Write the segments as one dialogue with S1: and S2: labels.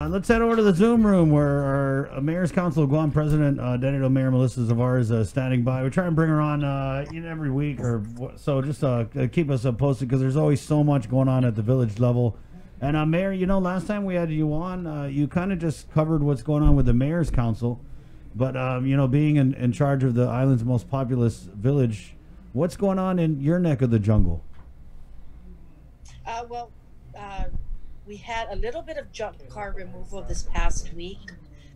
S1: Let's head over to the Zoom room where our Mayor's Council of Guam President, Dededo Mayor Melissa Savares is standing by. We try and bring her on every week or so, just keep us posted because there's always so much going on at the village level. And Mayor, last time we had you on, you kind of just covered what's going on with the Mayor's Council. But, being in charge of the island's most populous village, what's going on in your neck of the jungle?
S2: We had a little bit of junk car removal this past week.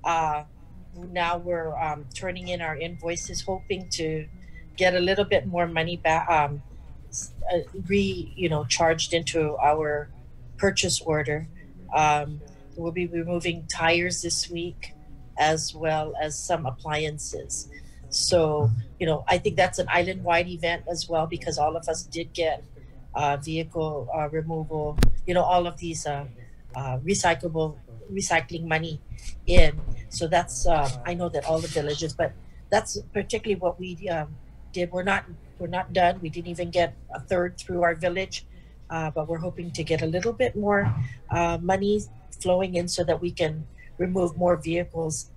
S2: Now we're turning in our invoices, hoping to get a little bit more money back, charged into our purchase order. We'll be removing tires this week, as well as some appliances. So, I think that's an island-wide event as well, because all of us did get vehicle removal, all of these recycling money in. So that's I know that all the villages, but that's particularly what we did. We're not done. We didn't even get a third through our village, but we're hoping to get a little bit more money flowing in so that we can remove more vehicles.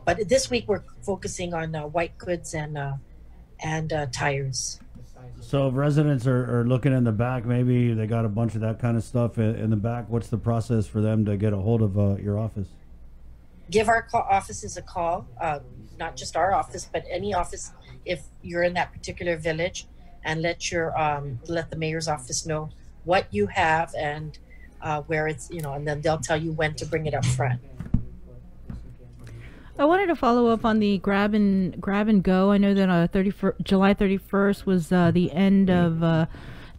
S2: But this week we're focusing on white goods and tires.
S1: So if residents are looking in the back, maybe they got a bunch of that kind of stuff in the back. What's the process for them to get a hold of your office?
S2: Give our offices a call, not just our office, but any office if you're in that particular village, and let the mayor's office know what you have and where it's, and then they'll tell you when to bring it up front.
S3: I wanted to follow up on the grab and go. I know that July 31st was the end of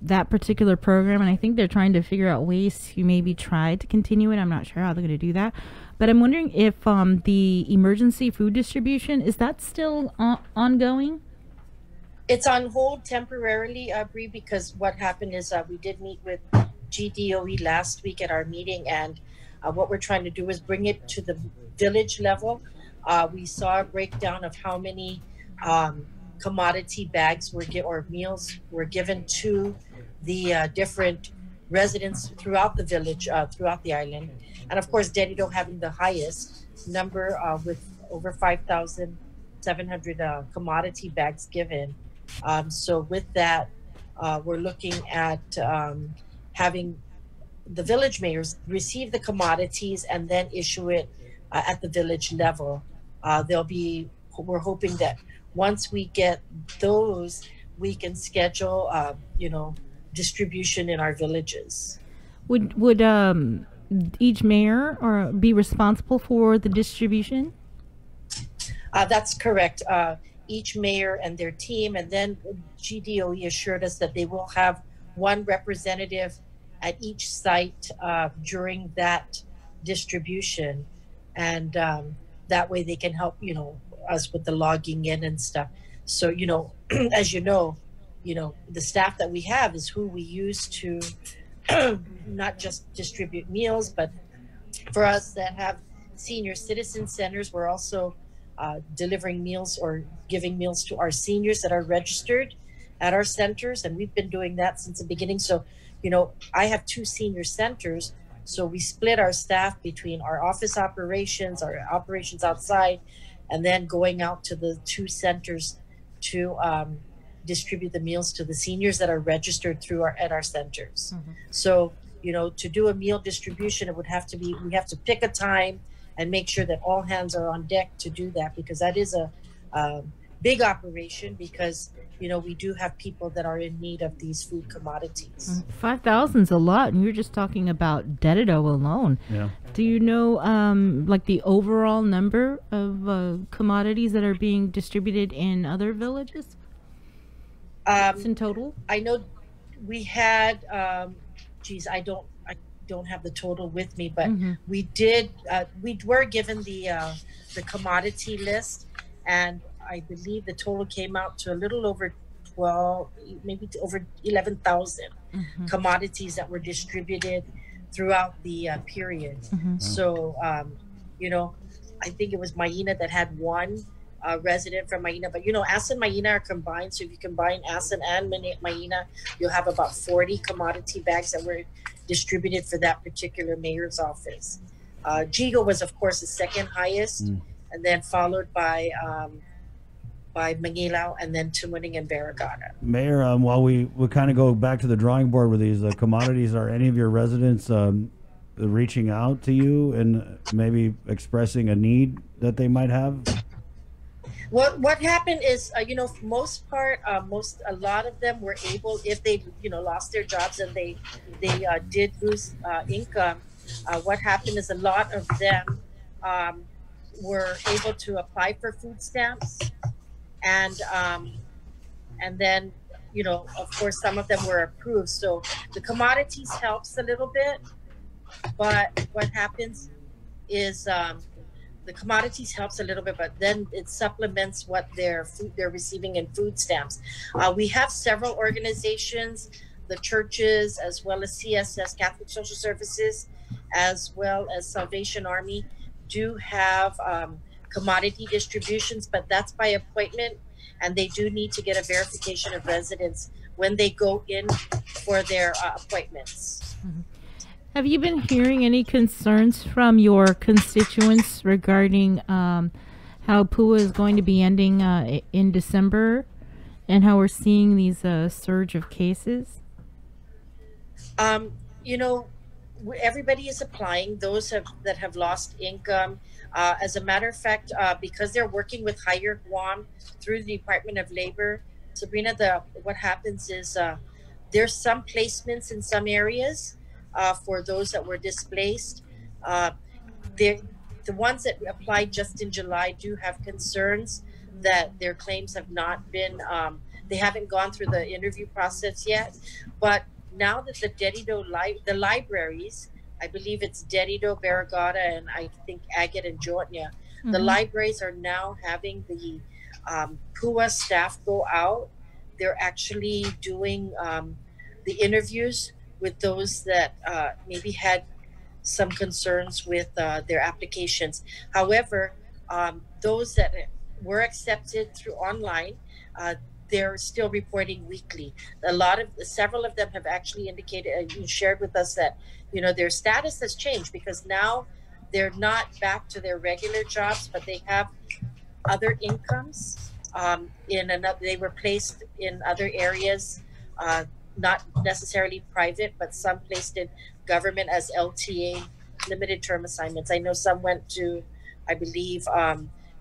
S3: that particular program, and I think they're trying to figure out ways to maybe try to continue it. I'm not sure how they're going to do that, but I'm wondering if the emergency food distribution, is that still ongoing?
S2: It's on hold temporarily, Bree, because what happened is we did meet with GDOE last week at our meeting, and what we're trying to do is bring it to the village level. We saw a breakdown of how many commodity bags or meals were given to the different residents throughout the village, throughout the island. And of course, Dededo having the highest number with over 5,700 commodity bags given. So with that, we're looking at having the village mayors receive the commodities and then issue it at the village level. We're hoping that once we get those, we can schedule, distribution in our villages.
S3: Would each mayor be responsible for the distribution?
S2: That's correct. Each mayor and their team, and then GDOE assured us that they will have one representative at each site during that distribution, and that way they can help us with the logging in and stuff. So as the staff that we have is who we use to not just distribute meals, but for us that have senior citizen centers, we're also delivering meals or giving meals to our seniors that are registered at our centers, and we've been doing that since the beginning. So I have 2 senior centers, so we split our staff between our office operations, our operations outside, and then going out to the 2 centers to distribute the meals to the seniors that are registered at our centers. Mm-hmm. So to do a meal distribution, we have to pick a time and make sure that all hands are on deck to do that, because that is a big operation, because we do have people that are in need of these food commodities.
S3: 5,000 is a lot, and you're just talking about Dededo alone. Yeah. Do you know like the overall number of commodities that are being distributed in other villages? In total?
S2: I know we had I don't have the total with me, but mm-hmm. we were given the commodity list, and I believe the total came out to a little over 12, maybe over 11,000 mm-hmm. commodities that were distributed throughout the period. Mm-hmm. So, I think it was Maina that had one resident from Maina, but Asin and Maina are combined. So if you combine Asin and Maina, you'll have about 40 commodity bags that were distributed for that particular mayor's office. Jigo was, of course, the second highest, and then followed by Manila, and then Tumuning and Barragata.
S1: Mayor, while we kind of go back to the drawing board with these commodities, are any of your residents reaching out to you and maybe expressing a need that they might have?
S2: What happened is, for most part, a lot of them were able, if they, lost their jobs and they did lose income. What happened is a lot of them were able to apply for food stamps, and then, of course, some of them were approved. So the commodities helps a little bit, but what happens is, the commodities helps a little bit, but then it supplements what they're receiving in food stamps. We have several organizations, the churches, as well as CSS, Catholic Social Services, as well as Salvation Army, do have commodity distributions, but that's by appointment, and they do need to get a verification of residence when they go in for their appointments.
S3: Mm-hmm. Have you been hearing any concerns from your constituents regarding how PUA is going to be ending in December, and how we're seeing these surge of cases?
S2: Everybody is applying, those that have lost income. As a matter of fact, because they're working with Higher Guam through the Department of Labor, Sabrina, what happens is there's some placements in some areas for those that were displaced. The ones that applied just in July do have concerns that their claims have not been, they haven't gone through the interview process yet. But now that the Dededo, the libraries, I believe it's Dededo, Barragata, and I think Agate and Jotnia, the libraries are now having the PUA staff go out. They're actually doing the interviews with those that maybe had some concerns with their applications. However, those that were accepted through online, they're still reporting weekly. Several of them have actually indicated and shared with us that, their status has changed, because now they're not back to their regular jobs, but they have other incomes. They were placed in other areas, not necessarily private, but some placed in government as LTA, limited term assignments. I know some went to, I believe,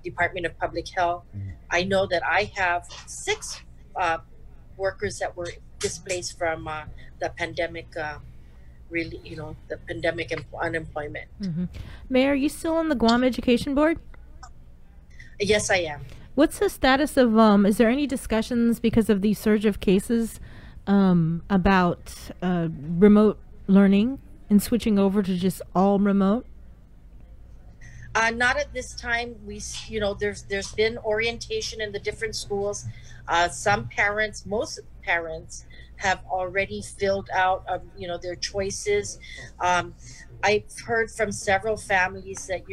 S2: Department of Public Health. I know that I have 6 workers that were displaced from the pandemic, the pandemic unemployment.
S3: Mayor, are you still on the Guam Education Board?
S2: Yes, I am.
S3: What's the status of, is there any discussions because of the surge of cases about remote learning and switching over to just all remote?
S2: Not at this time. There's been orientation in the different schools. Most parents have already filled out, their choices. I've heard from several families that,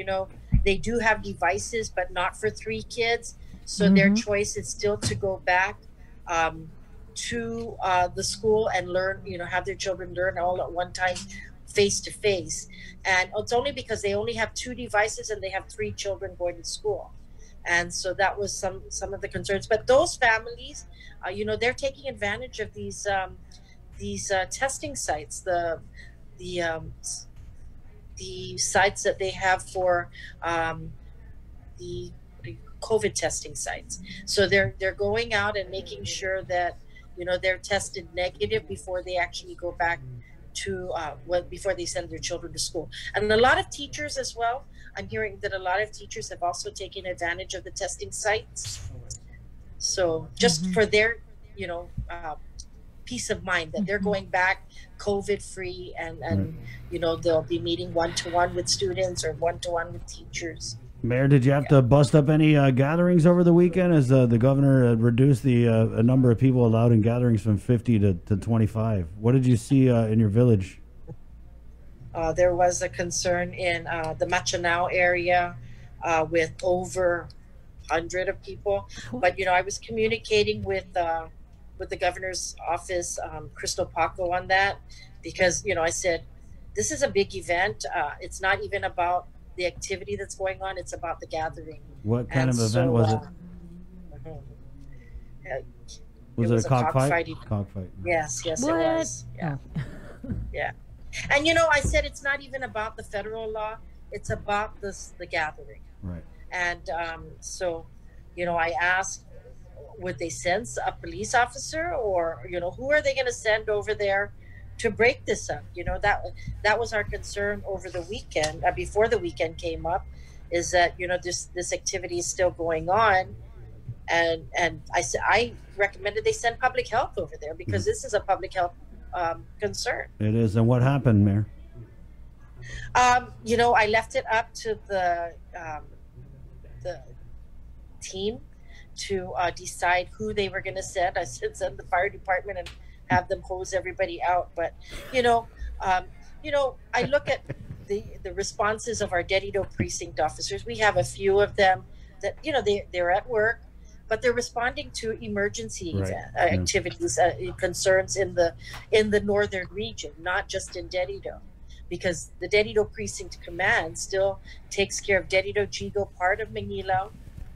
S2: they do have devices, but not for 3 kids. So their choice is still to go back to the school and learn, have their children learn all at one time, face to face. And it's only because they only have 2 devices and they have 3 children going to school. And so that was some of the concerns. But those families, they're taking advantage of these testing sites, the sites that they have for the COVID testing sites. So they're going out and making sure that they're tested negative before they actually go back to before they send their children to school. And a lot of teachers as well. I'm hearing that a lot of teachers have also taken advantage of the testing sites. So just for their peace of mind that they're going back COVID free, and they'll be meeting one-to-one with students or one-to-one with teachers.
S1: Mayor, did you have to bust up any gatherings over the weekend as the governor reduced the number of people allowed in gatherings from 50 to 25? What did you see in your village?
S2: There was a concern in the Machanao area with over 100 of people. But, I was communicating with the governor's office, Crystal Paco, on that, because, I said, this is a big event. It's not even about the activity that's going on. It's about the gathering.
S1: What kind of event was it? Was it a cockfight? Cockfight.
S2: Yes, yes,
S3: What?
S2: it was. Yeah. Yeah. And you know, I said it's not even about the federal law. It's about the gathering.
S1: Right.
S2: And so, you know, I asked, would they send a police officer, or, you know, who are they going to send over there to break this up? You know, that was our concern over the weekend, before the weekend came up, is that, you know, this activity is still going on. And I recommended they send public health over there, because this is a public health concern.
S1: It is. And what happened, Mayor?
S2: You know, I left it up to the team to decide who they were going to send. I said send the fire department and have them hose everybody out. But you know, I look at the responses of our Dededo precinct officers. We have a few of them that, you know, they're at work, but they're responding to emergency activities, concerns in the northern region, not just in Dededo, because the Dededo Precinct Command still takes care of Dededo, Chigo, part of Manila,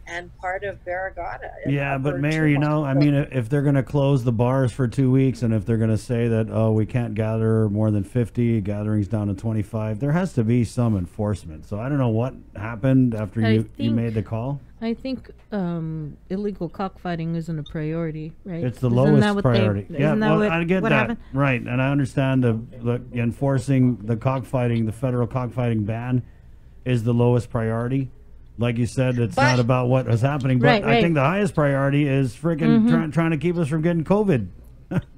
S2: and part of Barragata.
S1: Yeah, but Mayor, you know, I mean, if they're going to close the bars for 2 weeks, and if they're going to say that, oh, we can't gather more than 50, gatherings down to 25, there has to be some enforcement. So I don't know what happened after you made the call.
S3: I think illegal cockfighting isn't a priority, right?
S1: It's the lowest priority. Yeah, well, I get that.
S3: Happened?
S1: Right, and I understand the enforcing the cockfighting, the federal cockfighting ban is the lowest priority. Like you said, it's not about what is happening, but I think the highest priority is freaking trying to keep us from getting COVID.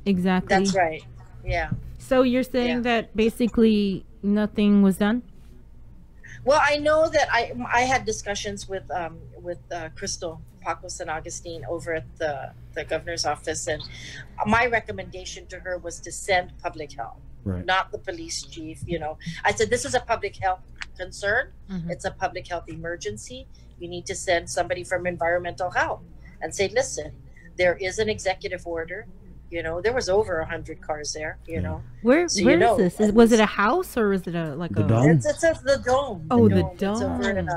S3: Exactly.
S2: That's right. Yeah.
S3: So you're saying that basically nothing was done?
S2: Well, I know that I had discussions with Crystal Paco San Agustin over at the governor's office, and my recommendation to her was to send public health, not the police chief. You know, I said, this is a public health concern. It's a public health emergency. You need to send somebody from environmental health and say, listen, there is an executive order. You know, there was over 100 cars there, you know.
S3: Where is this? Was it a house, or is it a
S1: the dome?
S2: It's the dome.
S3: Oh, the dome.
S2: It's over in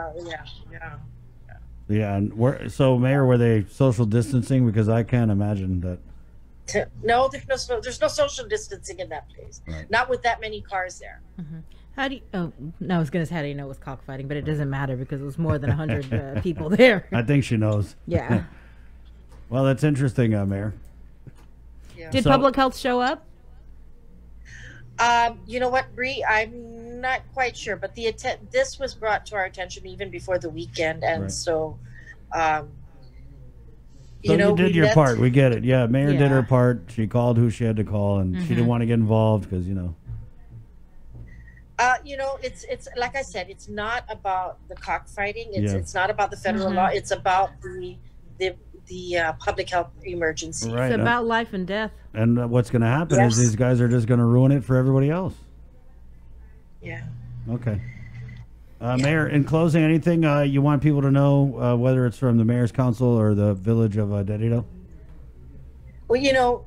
S1: Yeah, and so, Mayor, were they social distancing? Because I can't imagine that.
S2: No, there's no social distancing in that place. Not with that many cars there.
S3: How do you? Oh, no, I was going to say, how do you know it was cockfighting? But it doesn't matter because it was more than 100 people there.
S1: I think she knows.
S3: Yeah.
S1: Well, that's interesting, Mayor.
S2: Yeah.
S3: Did public health show up?
S2: You know what, Bree? I'm not quite sure, but this was brought to our attention even before the weekend, and so,
S1: you know, you did your part. We get it. Yeah, Mayor did her part. She called who she had to call, and she didn't want to get involved because, you know.
S2: You know, it's like I said, it's not about the cockfighting. It's not about the federal law. It's about the public health emergency.
S1: Right.
S3: It's about life and death.
S1: And what's going to happen is these guys are just going to ruin it for everybody else.
S2: Yeah.
S1: Okay. Mayor, in closing, anything you want people to know, whether it's from the Mayor's Council or the village of Dededo?
S2: Well, you know,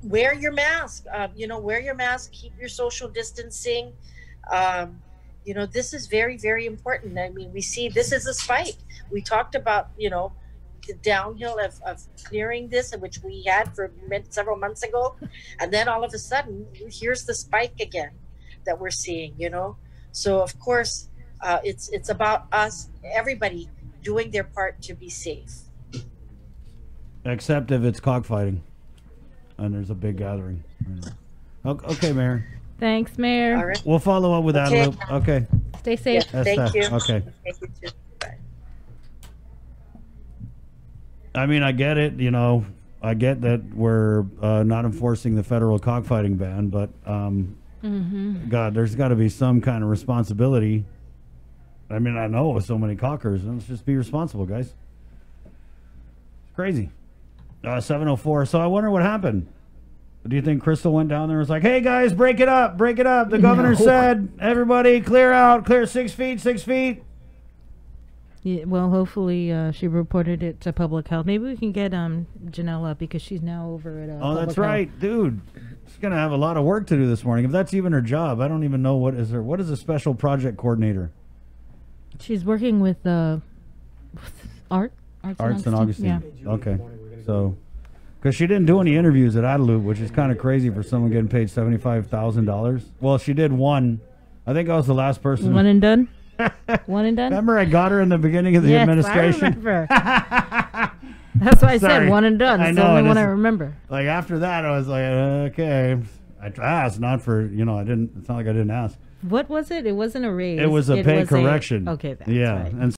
S2: wear your mask. You know, wear your mask. Keep your social distancing. You know, this is very, very important. I mean, we see this is a spike. We talked about, you know, the downhill of clearing this, which we had for several months ago, and then all of a sudden here's the spike again that we're seeing, you know. So of course it's about us, everybody doing their part to be safe,
S1: except if it's cockfighting and there's a big gathering. Okay, Mayor.
S3: Thanks, Mayor.
S2: All right.
S1: We'll follow up with that. Okay,
S3: stay safe.
S2: Thank you.
S1: Okay.
S2: Thank you too.
S1: I mean, I get it, you know, I get that we're not enforcing the federal cockfighting ban, but God, there's got to be some kind of responsibility. I mean, I know with so many cockers, let's just be responsible, guys. It's crazy. 7:04. So I wonder what happened. Do you think Crystal went down there and was like, hey, guys, break it up, break it up. The governor said, everybody clear out, clear 6 feet, 6 feet.
S3: Yeah, well, hopefully she reported it to public health. Maybe we can get Janelle up because she's now over at
S1: Oh,
S3: public
S1: that's
S3: health.
S1: right, dude. She's gonna have a lot of work to do this morning. If that's even her job, I don't even know what is her. What is a special project coordinator?
S3: She's working with Arts
S1: and Augustine.
S3: Yeah.
S1: Okay, so because she didn't do any interviews at Adelup, which is kind of crazy for someone getting paid $75,000. Well, she did one. I think I was the last person.
S3: One and done. One and done.
S1: Remember, I got her in the beginning of the
S3: Yes,
S1: administration.
S3: I remember. That's why I
S1: Sorry.
S3: said one and done.
S1: I
S3: It's
S1: know,
S3: the only
S1: and
S3: one I
S1: it's-
S3: remember.
S1: Like after that, I was like, okay. I asked, not for I didn't. It's not like I didn't ask.
S3: What was it? It wasn't a raise.
S1: It was a pay correction.
S3: Okay, that's
S1: yeah,
S3: right.
S1: and